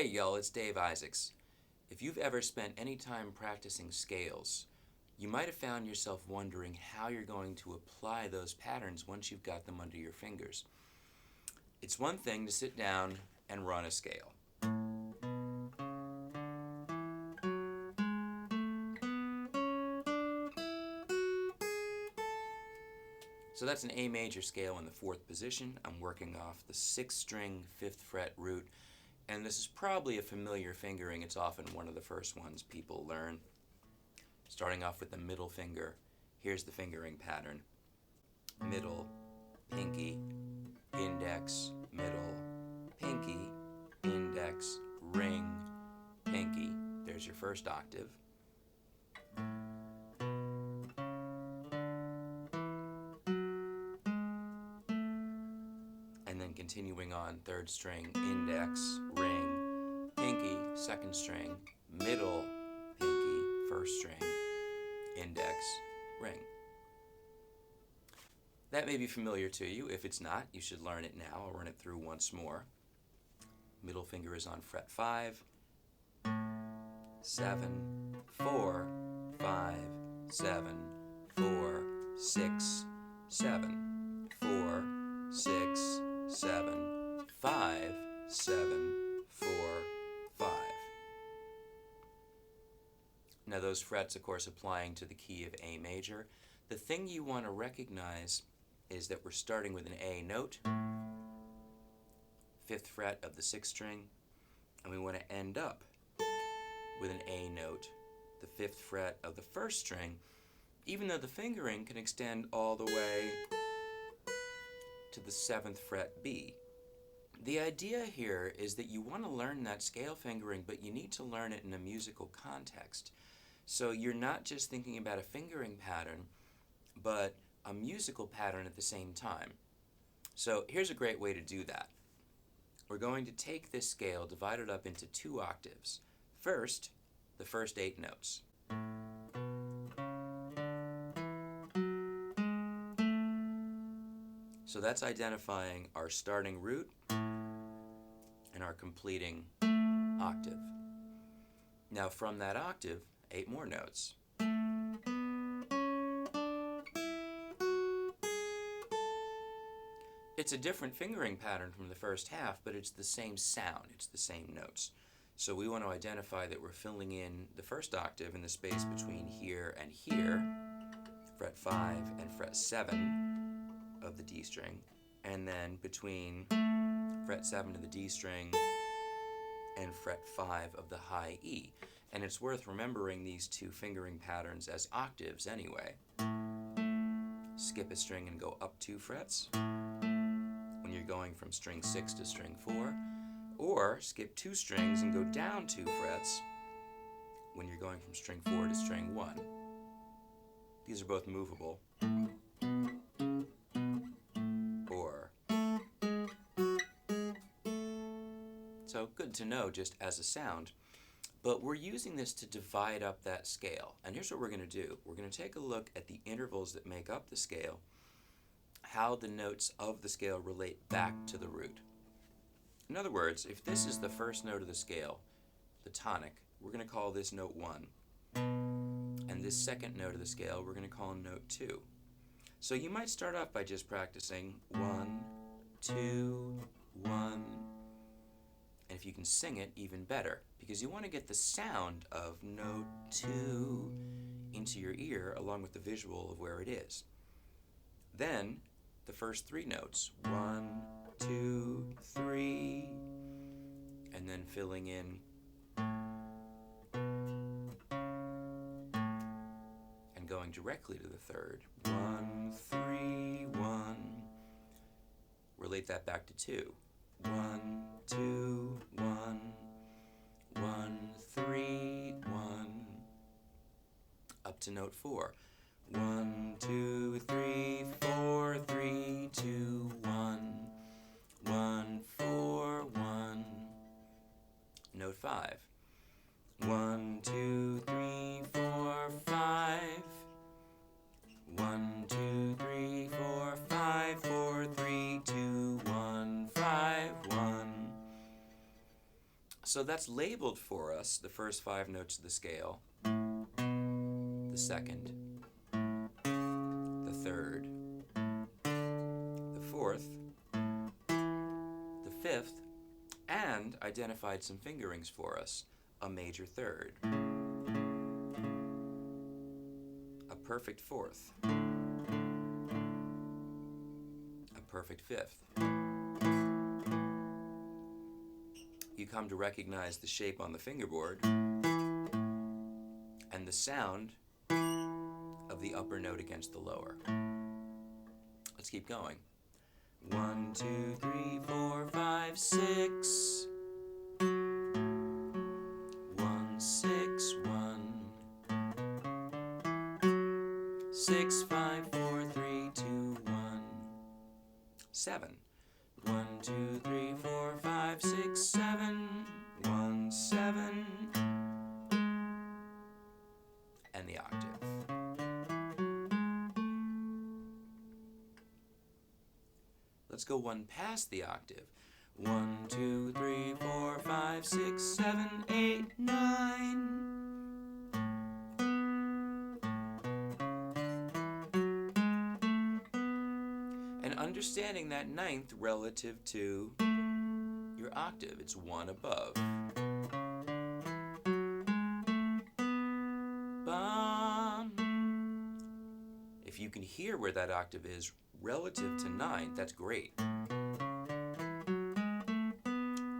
Hey y'all, it's Dave Isaacs. If you've ever spent any time practicing scales, you might have found yourself wondering how you're going to apply those patterns once you've got them under your fingers. It's one thing to sit down and run a scale. So that's an A major scale in the 4th position. I'm working off the 6th string, 5th fret root, and this is probably a familiar fingering. It's often one of the first ones people learn. Starting off with the middle finger, here's the fingering pattern. Middle, pinky, index, middle, pinky, index, ring, pinky. There's your first octave. And then continuing on, 3rd string, index, ring, pinky, 2nd string, middle, pinky, 1st string, index, ring. That may be familiar to you. If it's not, you should learn it now. I'll run it through once more. Middle finger is on fret 5, 7, 4, 5, 7, 4, 6, 7, 4, 6, 7, 5, 7, 4, 5. Now those frets, of course, applying to the key of A major. The thing you want to recognize is that we're starting with an A note, 5th fret of the 6th string, and we want to end up with an A note, the 5th fret of the 1st string, even though the fingering can extend all the way to the 7th fret B. The idea here is that you want to learn that scale fingering, but you need to learn it in a musical context. So you're not just thinking about a fingering pattern, but a musical pattern at the same time. So here's a great way to do that. We're going to take this scale, divide it up into 2 octaves. First, the first 8 notes. So that's identifying our starting root and our completing octave. Now from that octave, 8 more notes. It's a different fingering pattern from the first half, but it's the same sound, it's the same notes. So we want to identify that we're filling in the first octave in the space between here and here, fret 5 and fret 7 of the D string, and then between fret 7 of the D string and fret 5 of the high E. And it's worth remembering these 2 fingering patterns as octaves anyway. Skip a string and go up 2 frets when you're going from string 6 to string 4, or skip 2 strings and go down 2 frets when you're going from string 4 to string 1. These are both movable. Or. So good to know just as a sound. But we're using this to divide up that scale. And here's what we're going to do. We're going to take a look at the intervals that make up the scale, how the notes of the scale relate back to the root. In other words, if this is the first note of the scale, the tonic, we're going to call this note 1. And this second note of the scale, we're going to call note 2. So you might start off by just practicing 1, 2, 1. And if you can sing it, even better, because you want to get the sound of note 2 into your ear along with the visual of where it is. Then the first 3 notes, 1, 2, 3, and then filling in and going directly to the 3rd, 1, 3, 1. Relate that back to 2, 1, 2, 1, 1, 3, 1, up to note 4. 1, 2, 3, 4, 3, 2, 1, 1, 4, 1. Note 5. 1, 2, 3, 4, 5. 1, 2, 3, 4, 5, 4, 3, 2, 1, 5, 1. So that's labeled for us, the first 5 notes of the scale, the second, the third, the fourth, the fifth, and identified some fingerings for us, a major third, a perfect fourth, a perfect fifth. You come to recognize the shape on the fingerboard and the sound of the upper note against the lower. Let's keep going. 1, 2, 3, 4, 5, 6. 1, 6, 1. 6, 5, 4, 3, 2, 1. 7. 1, 2, 3, 4, 5, 6, 7. 1, 7. And the octave. Let's go one past the octave. 1, 2, 3, 4, 5, 6, 7, 8, 9. And understanding that ninth relative to your octave. It's one above. Bum. If you can hear where that octave is relative to ninth, that's great.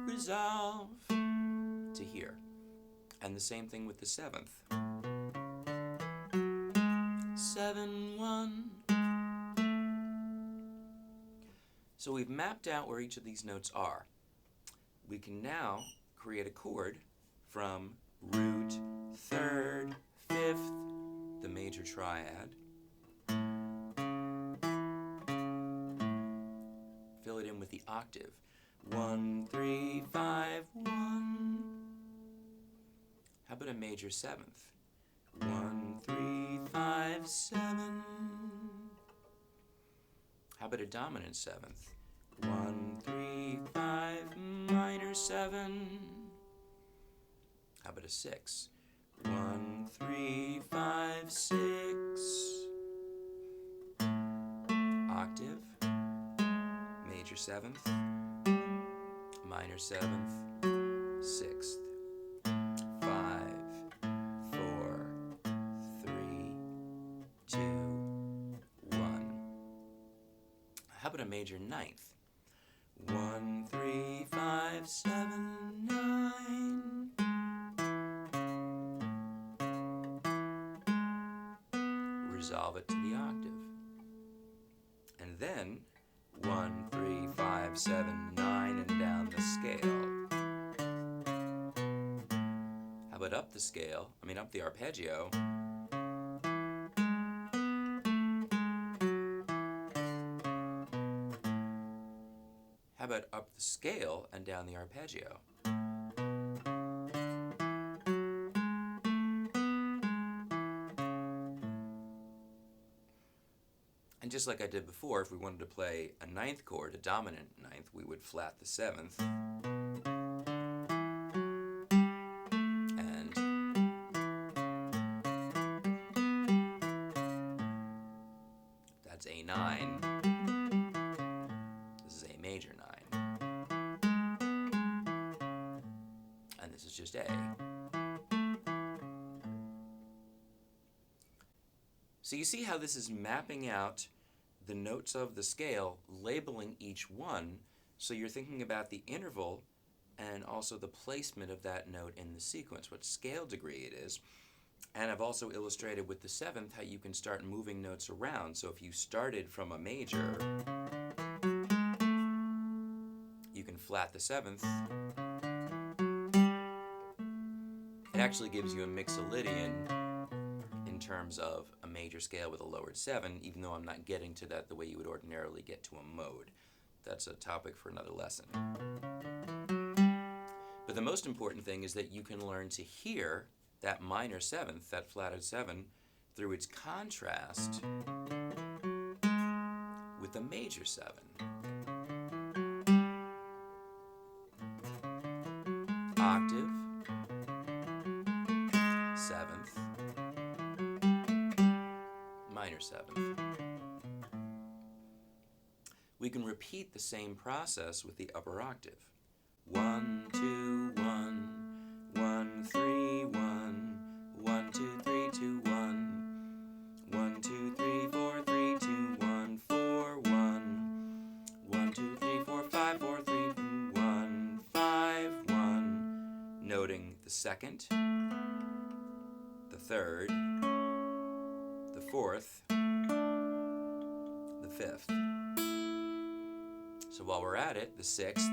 Resolve to hear. And the same thing with the seventh. 7, 1. So we've mapped out where each of these notes are. We can now create a chord from root, third, fifth, the major triad. Fill it in with the octave. 1, 3, 5, 1. How about a major seventh? 1, 3, 5, 7. How about a dominant seventh? 1, 3, 5, minor 7. How about a 6? 1, 3, 5, 6. Octave, major 7th, minor 7th, 6th. 5, 4, 3, 2, 1. How about a major 9th? 1, 3, 5, 7, 9. Resolve it to the octave. And then 1, 3, 5, 7, 9, and down the scale. How about up the scale? Up the arpeggio. How about up the scale and down the arpeggio? And just like I did before, if we wanted to play a ninth chord, a dominant ninth, we would flat the 7th. And that's A9. This is A major 9. And this is just A. So you see how this is mapping out the notes of the scale, labeling each one, so you're thinking about the interval and also the placement of that note in the sequence, what scale degree it is. And I've also illustrated with the 7th how you can start moving notes around. So if you started from a major, you can flat the 7th. It actually gives you a mixolydian in terms of a major scale with a lowered 7, even though I'm not getting to that the way you would ordinarily get to a mode. That's a topic for another lesson. But the most important thing is that you can learn to hear that minor 7th, that flatted 7, through its contrast with the major 7. Octave, 7th. We can repeat the same process with the upper octave. 1, 2, 1, 1, 3, 1, 1, 2, 3, 2, 1, 1, 2, 3, 4, 3, 2, 1, 4, 1, 1, 2, 3, 4, 5, 4, 3, 2, 1, 5, 1, noting the second, the third, the fourth, the fifth. So while we're at it, the 6th,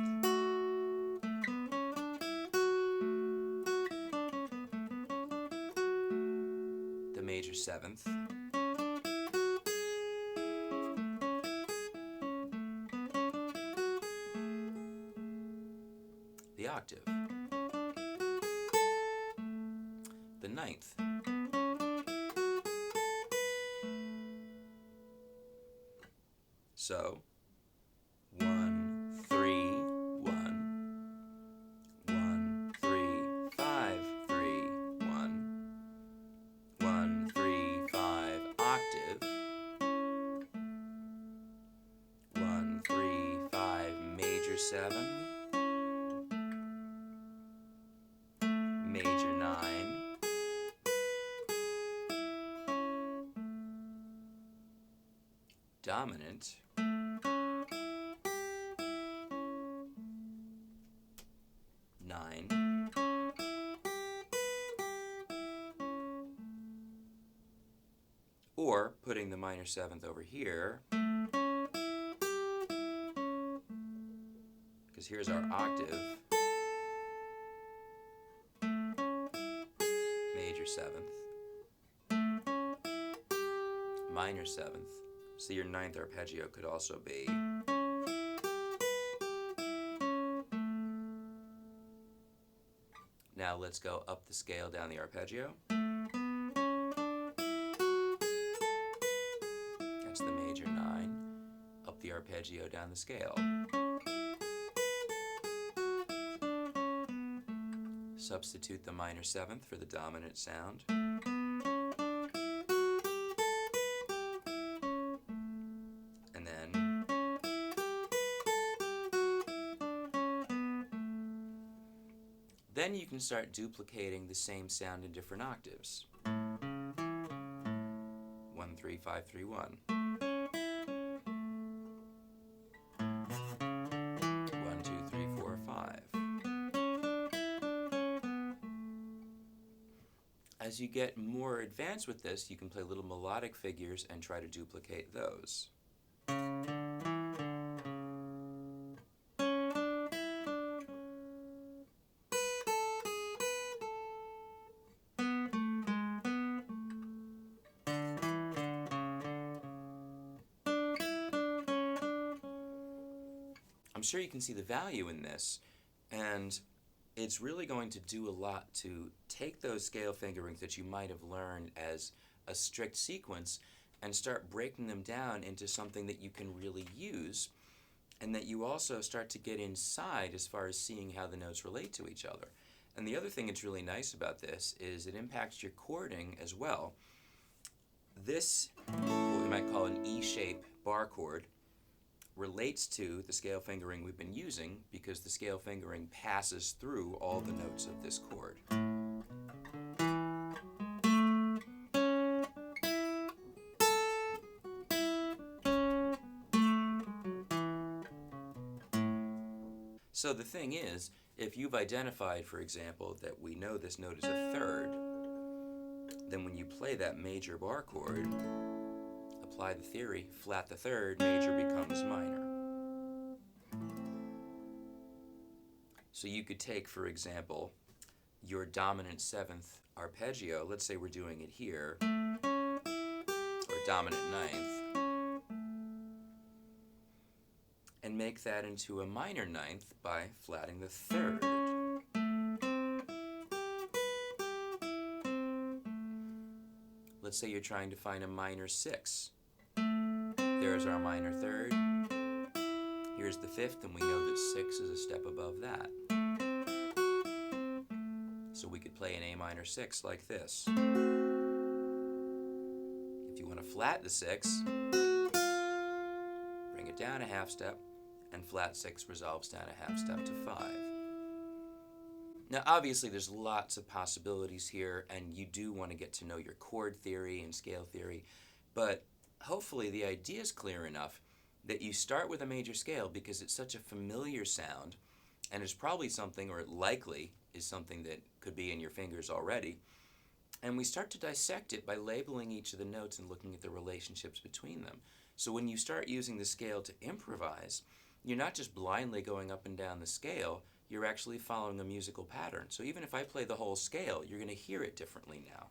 the major 7th, the octave, the 9th, so 1, 3, 1, 1, 3, 5, 3, 1, 1, 3, 5, octave, 1, 3, 5, major 7, major 9, dominant, or putting the minor 7th over here, because here's our octave, major 7th, minor 7th, so your 9th arpeggio could also be now let's go up the scale down the arpeggio. That's the major 9. Up the arpeggio down the scale. Substitute the minor 7th for the dominant sound. And then you can start duplicating the same sound in different octaves. 1, 3, 5, 3, 1. 1, 2, 3, 4, 5. As you get more advanced with this, you can play little melodic figures and try to duplicate those. I'm sure you can see the value in this, and it's really going to do a lot to take those scale fingerings that you might have learned as a strict sequence and start breaking them down into something that you can really use, and that you also start to get inside as far as seeing how the notes relate to each other. And the other thing that's really nice about this is it impacts your chording as well. This, what we might call an E-shape bar chord, relates to the scale fingering we've been using because the scale fingering passes through all the notes of this chord. So the thing is, if you've identified, for example, that we know this note is a third, then when you play that major bar chord, apply the theory, flat the third, major becomes minor. So you could take, for example, your dominant 7th arpeggio, let's say we're doing it here, or dominant 9th, and make that into a minor 9th by flatting the third. Let's say you're trying to find a minor 6. There's our minor 3rd. Here's the 5th, and we know that 6 is a step above that. So we could play an A minor 6 like this. If If you want to flat the 6, bring it down a half step, and flat 6 resolves down a half step to 5. Now obviously there's lots of possibilities here, and you do want to get to know your chord theory and scale theory, but hopefully the idea is clear enough that you start with a major scale because it's such a familiar sound, and it's probably something, or it likely is something that could be in your fingers already, and we start to dissect it by labeling each of the notes and looking at the relationships between them. So when you start using the scale to improvise, you're not just blindly going up and down the scale, you're actually following a musical pattern. So even if I play the whole scale, you're going to hear it differently now.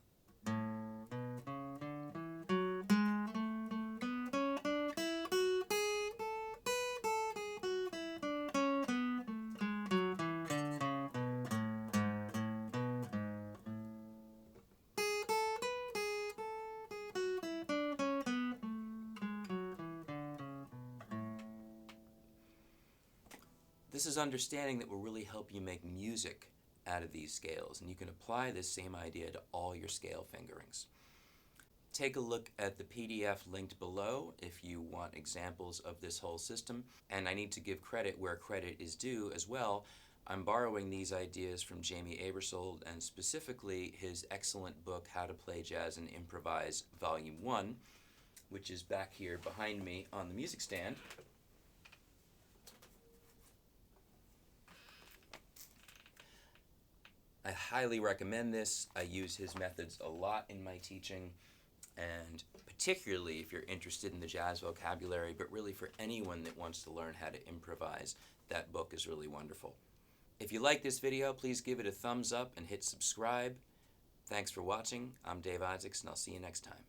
This is understanding that will really help you make music out of these scales, and you can apply this same idea to all your scale fingerings. Take a look at the PDF linked below if you want examples of this whole system, and I need to give credit where credit is due as well. I'm borrowing these ideas from Jamie Aebersold, and specifically his excellent book, How to Play Jazz and Improvise, Volume 1, which is back here behind me on the music stand. I highly recommend this. I use his methods a lot in my teaching, and particularly if you're interested in the jazz vocabulary, but really for anyone that wants to learn how to improvise, that book is really wonderful. If you like this video, please give it a thumbs up and hit subscribe. Thanks for watching. I'm Dave Isaacs, and I'll see you next time.